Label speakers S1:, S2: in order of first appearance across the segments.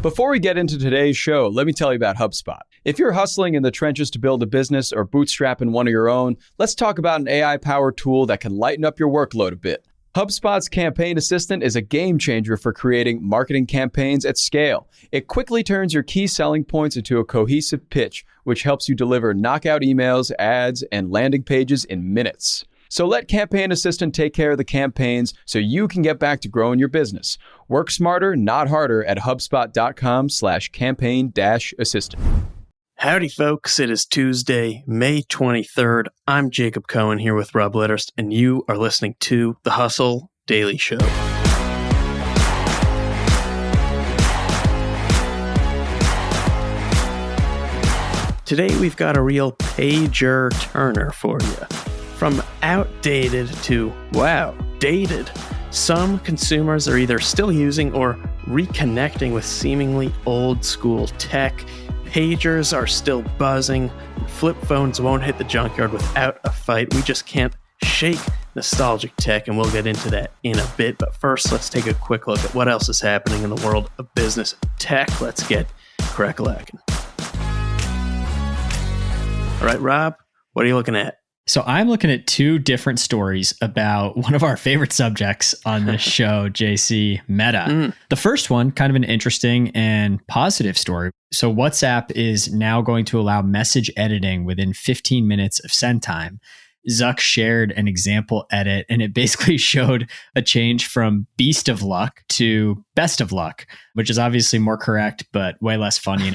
S1: Before we get into today's show, let me tell you about HubSpot. If you're hustling in the trenches to build a business or bootstrapping one of your own, let's talk about an AI-powered tool that can lighten up your workload a bit. HubSpot's Campaign Assistant is a game changer for creating marketing campaigns at scale. It quickly turns your key selling points into a cohesive pitch, which helps you deliver knockout emails, ads, and landing pages in minutes. So let Campaign Assistant take care of the campaigns so you can get back to growing your business. Work smarter, not harder at HubSpot.com/campaign-assistant.
S2: Howdy, folks. It is Tuesday, May 23rd. I'm Jacob Cohen here with Rob Litterst, and you are listening to The Hustle Daily Show. Today, we've got a real pager turner for you. From outdated to, wow, dated. Some consumers are either still using or reconnecting with seemingly old school tech. Pagers are still buzzing. Flip phones won't hit the junkyard without a fight. We just can't shake nostalgic tech, and we'll get into that in a bit. But first, let's take a quick look at what else is happening in the world of business and tech. Let's get crack-a-lackin'. All right, Rob, what are you looking at?
S3: So I'm looking at two different stories about one of our favorite subjects on this show, JC, Meta. The first one, kind of an interesting and positive story. So WhatsApp is now going to allow message editing within 15 minutes of send time. Zuck shared an example edit, and it basically showed a change from beast of luck to best of luck, which is obviously more correct, but way less funny.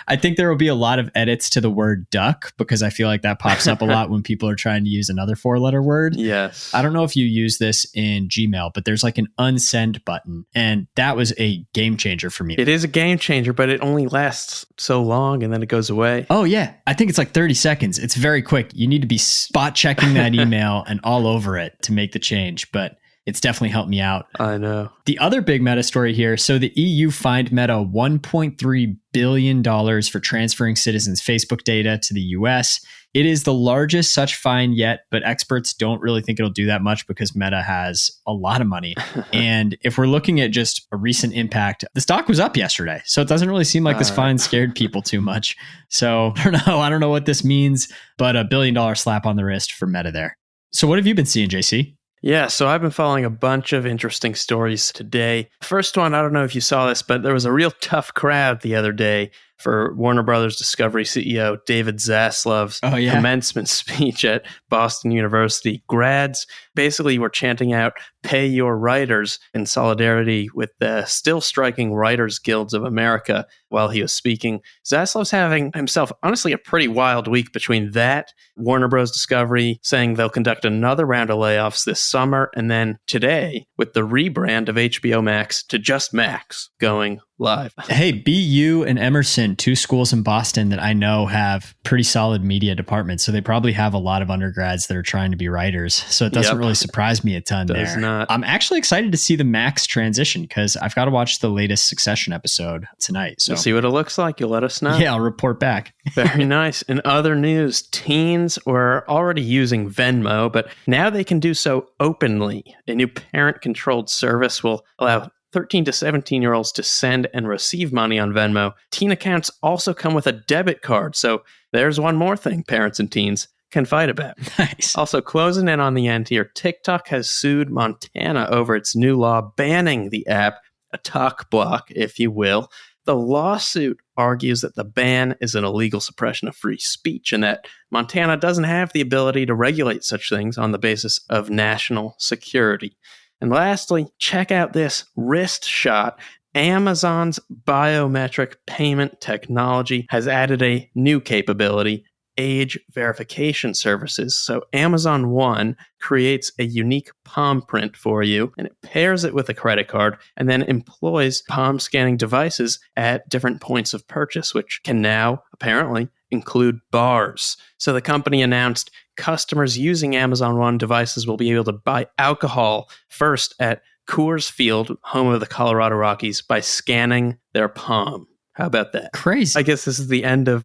S3: I think there will be a lot of edits to the word duck because I feel like that pops up a lot when people are trying to use another 4-letter word.
S2: Yes.
S3: I don't know if you use this in Gmail, but there's like an unsend button, and that was a game changer for me.
S2: It is a game changer, but it only lasts so long and then it goes away.
S3: Oh, yeah. I think it's like 30 seconds. It's very quick. You need to be spot checking that email and all over it to make the change, but it's definitely helped me out.
S2: I know.
S3: The other big Meta story here. So the EU fined Meta $1.3 billion for transferring citizens' Facebook data to the US. It is the largest such fine yet, but experts don't really think it'll do that much because Meta has a lot of money. And if we're looking at just a recent impact, the stock was up yesterday. So it doesn't really seem like this fine scared people too much. So I don't know what this means, but $1 billion slap on the wrist for Meta there. So what have you been seeing, JC?
S2: Yeah, so I've been following a bunch of interesting stories today. First one, I don't know if you saw this, but there was a real tough crowd the other day for Warner Brothers Discovery CEO David Zaslav's commencement speech at Boston University. Grads basically were chanting out, "Pay your writers," in solidarity with the still striking Writers Guilds of America while he was speaking. Zaslav's having himself, honestly, a pretty wild week between that, Warner Bros. Discovery saying they'll conduct another round of layoffs this summer, and then today with the rebrand of HBO Max to just Max going live.
S3: Hey, BU and Emerson, two schools in Boston that I know have pretty solid media departments. So they probably have a lot of undergrads that are trying to be writers. So it doesn't really surprise me a ton
S2: Does
S3: there.
S2: not.
S3: I'm actually excited to see the Max transition because I've got to watch the latest Succession episode tonight. So
S2: You'll see what it looks like. You'll let us know.
S3: Yeah, I'll report back.
S2: Very nice. In other news, teens were already using Venmo, but now they can do so openly. A new parent-controlled service will allow 13 to 17-year-olds to send and receive money on Venmo. Teen accounts also come with a debit card. So there's one more thing parents and teens can fight about.
S3: Nice.
S2: Also, closing in on the end here, TikTok has sued Montana over its new law banning the app, a talk block, if you will. The lawsuit argues that the ban is an illegal suppression of free speech and that Montana doesn't have the ability to regulate such things on the basis of national security. And lastly, check out this wrist shot. Amazon's biometric payment technology has added a new capability, age verification services. So Amazon One creates a unique palm print for you, and it pairs it with a credit card and then employs palm scanning devices at different points of purchase, which can now apparently include bars. So the company announced customers using Amazon One devices will be able to buy alcohol first at Coors Field, home of the Colorado Rockies, by scanning their palm. How about that?
S3: Crazy.
S2: I guess this is the end of,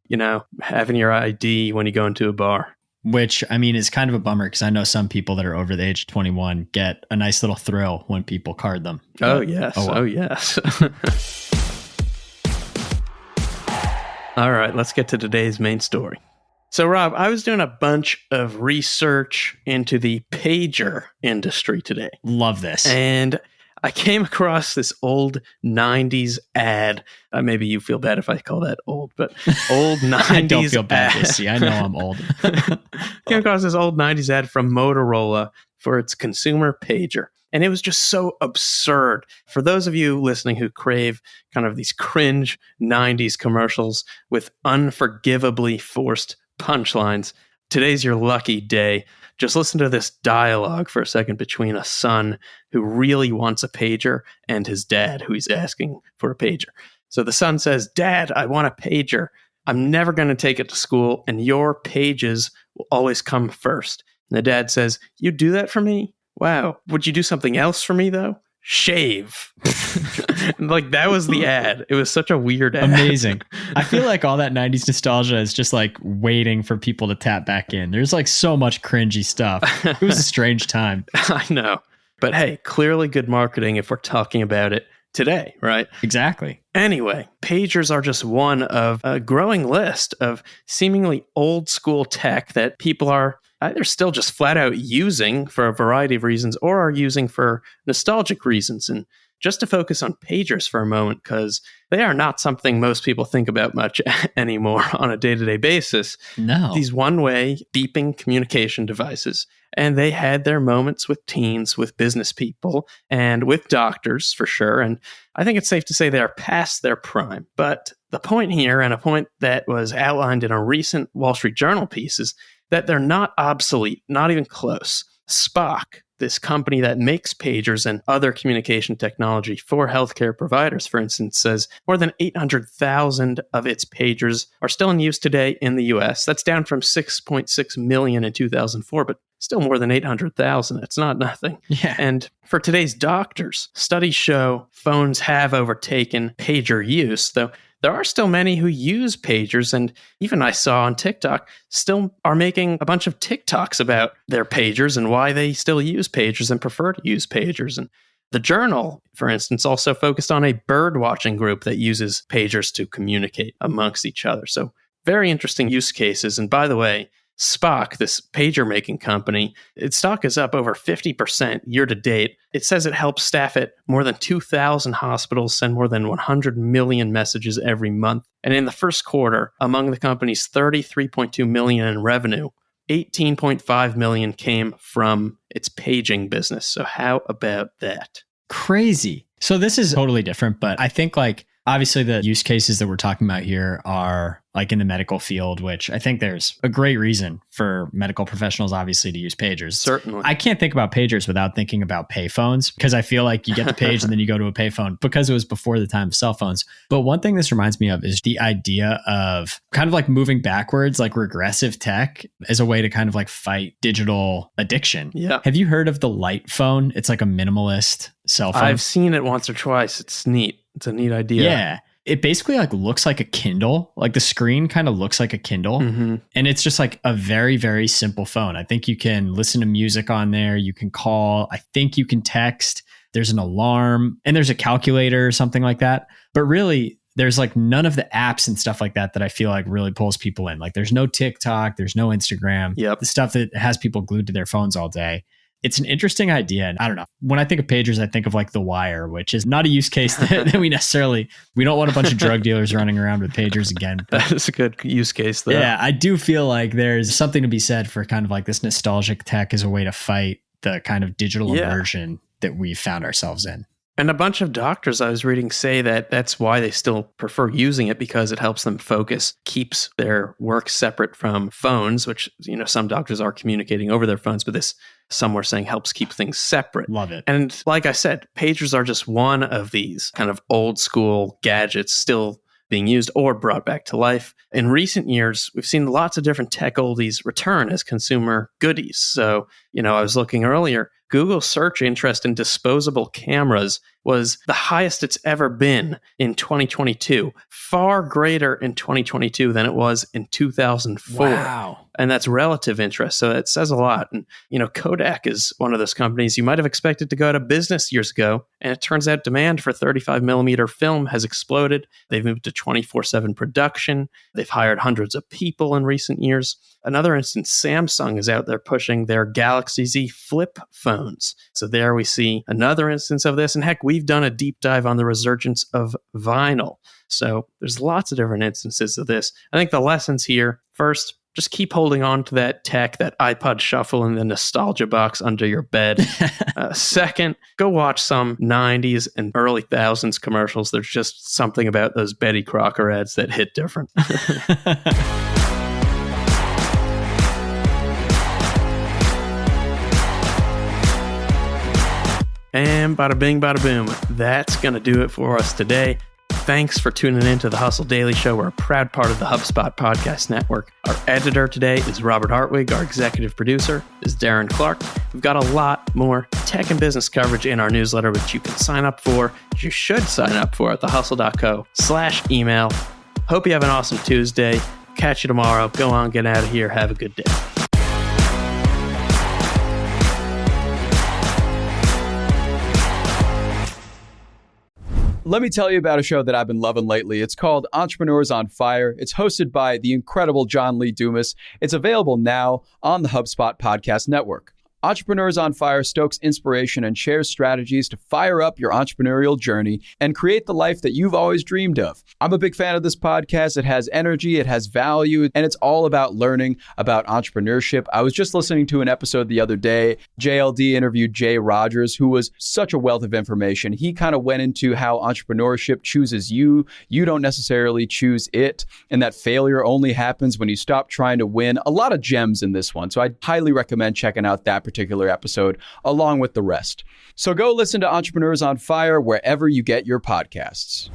S2: having your ID when you go into a bar.
S3: Which, I mean, is kind of a bummer because I know some people that are over the age of 21 get a nice little thrill when people card them.
S2: Oh, yes.
S3: Oh, well.
S2: Oh, yes. All right, let's get to today's main story. So, Rob, I was doing a bunch of research into the pager industry today.
S3: Love this.
S2: And I came across this old 90s ad. Maybe you feel bad if I call that old, but old 90s
S3: I don't feel bad,
S2: ad.
S3: JC. I know I'm old.
S2: Came across this old 90s ad from Motorola for its consumer pager. And it was just so absurd. For those of you listening who crave kind of these cringe 90s commercials with unforgivably forced punchlines, today's your lucky day. Just listen to this dialogue for a second between a son who really wants a pager and his dad who he's asking for a pager. So the son says, "Dad, I want a pager. I'm never going to take it to school, and your pages will always come first." And the dad says, "You do that for me? Wow. Would you do something else for me, though? Shave." Like, that was the ad. It was such a weird ad.
S3: Amazing. I feel like all that 90s nostalgia is just like waiting for people to tap back in. There's like so much cringy stuff. It was a strange time.
S2: I know. But hey, clearly good marketing if we're talking about it today, right?
S3: Exactly.
S2: Anyway, pagers are just one of a growing list of seemingly old school tech that people are either still just flat out using for a variety of reasons or are using for nostalgic reasons. And just to focus on pagers for a moment, because they are not something most people think about much anymore on a day-to-day basis.
S3: No.
S2: These one-way beeping communication devices. And they had their moments with teens, with business people, and with doctors for sure. And I think it's safe to say they are past their prime. But the point here, and a point that was outlined in a recent Wall Street Journal piece, is that they're not obsolete, not even close. Spock, this company that makes pagers and other communication technology for healthcare providers, for instance, says more than 800,000 of its pagers are still in use today in the US. That's down from 6.6 million in 2004, but still more than 800,000. It's not nothing.
S3: Yeah.
S2: And for today's doctors, studies show phones have overtaken pager use, though there are still many who use pagers, and even I saw on TikTok still are making a bunch of TikToks about their pagers and why they still use pagers and prefer to use pagers. And the Journal, for instance, also focused on a bird watching group that uses pagers to communicate amongst each other. So very interesting use cases. And by the way, Spock, this pager making company, its stock is up over 50% year to date. It says it helps staff at more than 2,000 hospitals send more than 100 million messages every month. And in the first quarter, among the company's 33.2 million in revenue, 18.5 million came from its paging business. So how about that?
S3: Crazy. So this is totally different, but I think like obviously the use cases that we're talking about here are like in the medical field, which I think there's a great reason for medical professionals, obviously, to use pagers.
S2: Certainly.
S3: I can't think about pagers without thinking about payphones, because I feel like you get the page and then you go to a payphone because it was before the time of cell phones. But one thing this reminds me of is the idea of kind of like moving backwards, like regressive tech as a way to kind of like fight digital addiction.
S2: Yeah.
S3: Have you heard of the light phone? It's like a minimalist cell phone.
S2: I've seen it once or twice. It's neat. It's a neat idea.
S3: Yeah. It basically like looks like a Kindle. Like the screen kind of looks like a Kindle.
S2: Mm-hmm.
S3: And it's just like a very, very simple phone. I think you can listen to music on there. You can call. I think you can text. There's an alarm and there's a calculator or something like that. But really, there's like none of the apps and stuff like that that I feel like really pulls people in. Like there's no TikTok. There's no Instagram.
S2: Yep.
S3: The stuff that has people glued to their phones all day. It's an interesting idea. And I don't know. When I think of pagers, I think of like The Wire, which is not a use case that we don't want a bunch of drug dealers running around with pagers again. But
S2: that is a good use case, though.
S3: yeah, I do feel like there's something to be said for kind of like this nostalgic tech as a way to fight the kind of digital immersion that we found ourselves in.
S2: And a bunch of doctors I was reading say that that's why they still prefer using it, because it helps them focus, keeps their work separate from phones, which, you know, some doctors are communicating over their phones, but this, some were saying, helps keep things separate.
S3: Love it.
S2: And like I said, pagers are just one of these kind of old school gadgets still being used or brought back to life. In recent years, we've seen lots of different tech oldies return as consumer goodies. So, you know, I was looking earlier, Google's search interest in disposable cameras was the highest it's ever been in 2022, far greater in 2022 than it was in 2004.
S3: Wow.
S2: And that's relative interest. So it says a lot. And, Kodak is one of those companies you might have expected to go out of business years ago. And it turns out demand for 35 millimeter film has exploded. They've moved to 24/7 production. They've hired hundreds of people in recent years. Another instance, Samsung is out there pushing their Galaxy Z flip phones. So there we see another instance of this. And heck, we've done a deep dive on the resurgence of vinyl. So there's lots of different instances of this. I think the lessons here, first, just keep holding on to that tech, that iPod Shuffle in the nostalgia box under your bed. Second, go watch some 90s and early 2000s commercials. There's just something about those Betty Crocker ads that hit different. And bada bing, bada boom. That's going to do it for us today. Thanks for tuning in to the Hustle Daily Show. We're a proud part of the HubSpot Podcast Network. Our editor today is Robert Hartwig. Our executive producer is Darren Clarke. We've got a lot more tech and business coverage in our newsletter, which you can sign up for. You should sign up for at thehustle.co/email. Hope you have an awesome Tuesday. Catch you tomorrow. Go on, get out of here. Have a good day.
S1: Let me tell you about a show that I've been loving lately. It's called Entrepreneurs on Fire. It's hosted by the incredible John Lee Dumas. It's available now on the HubSpot Podcast Network. Entrepreneurs on Fire stokes inspiration and shares strategies to fire up your entrepreneurial journey and create the life that you've always dreamed of. I'm a big fan of this podcast. It has energy, it has value, and it's all about learning about entrepreneurship. I was just listening to an episode the other day. JLD interviewed Jay Rogers, who was such a wealth of information. He kind of went into how entrepreneurship chooses you. You don't necessarily choose it, and that failure only happens when you stop trying to win. A lot of gems in this one. So I highly recommend checking out that particular episode along with the rest. So go listen to Entrepreneurs on Fire wherever you get your podcasts.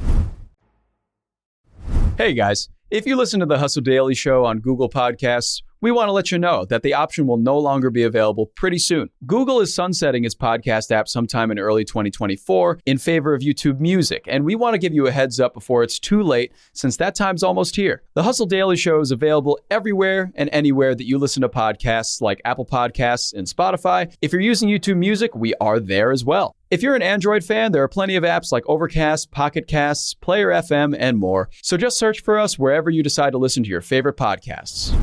S1: Hey guys, if you listen to the Hustle Daily Show on Google Podcasts, we want to let you know that the option will no longer be available pretty soon. Google is sunsetting its podcast app sometime in early 2024 in favor of YouTube Music, and we want to give you a heads up before it's too late, since that time's almost here. The Hustle Daily Show is available everywhere and anywhere that you listen to podcasts, like Apple Podcasts and Spotify. If you're using YouTube Music, we are there as well. If you're an Android fan, there are plenty of apps like Overcast, Pocket Casts, Player FM, and more. So just search for us wherever you decide to listen to your favorite podcasts.